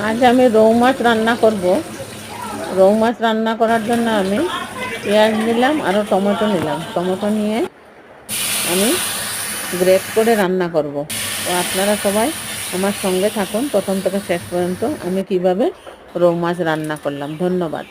আজ আমি রৌ মাছ রান্না করব। রৌ মাছ রান্না করার জন্য আমি পেঁয়াজ নিলাম, আরও টমেটো নিলাম। টমেটো নিয়ে আমি গ্রেট করে রান্না করব। তো আপনারা সবাই আমার সঙ্গে থাকুন প্রথম থেকে শেষ পর্যন্ত আমি কিভাবে রৌ মাছ রান্না করলাম। ধন্যবাদ।